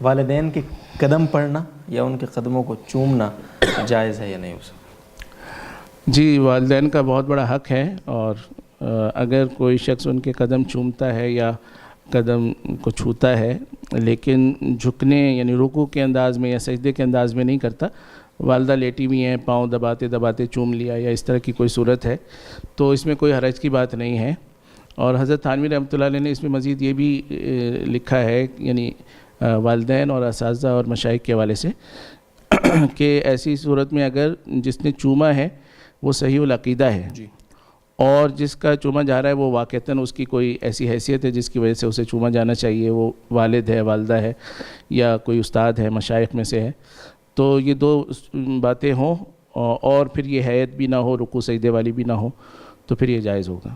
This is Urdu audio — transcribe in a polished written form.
والدین کے قدم پڑھنا یا ان کے قدموں کو چومنا جائز ہے یا نہیں اسے؟ جی، والدین کا بہت بڑا حق ہے، اور اگر کوئی شخص ان کے قدم چومتا ہے یا قدم کو چھوتا ہے لیکن جھکنے یعنی رکوع کے انداز میں یا سجدے کے انداز میں نہیں کرتا، والدہ لیٹی بھی ہیں، پاؤں دباتے دباتے چوم لیا یا اس طرح کی کوئی صورت ہے، تو اس میں کوئی حرج کی بات نہیں ہے۔ اور حضرت تھانوی رحمۃ اللہ علیہ نے اس میں مزید یہ بھی لکھا ہے، یعنی والدین اور اساتذہ اور مشائخ کے حوالے سے، کہ ایسی صورت میں اگر جس نے چوما ہے وہ صحیح العقیدہ ہے جی، اور جس کا چوما جا رہا ہے وہ واقعتاً اس کی کوئی ایسی حیثیت ہے جس کی وجہ سے اسے چوما جانا چاہیے، وہ والد ہے، والدہ ہے، یا کوئی استاد ہے مشائخ میں سے ہے، تو یہ دو باتیں ہوں اور پھر یہ حیت بھی نہ ہو، رکوع سجدے والی بھی نہ ہو، تو پھر یہ جائز ہوگا۔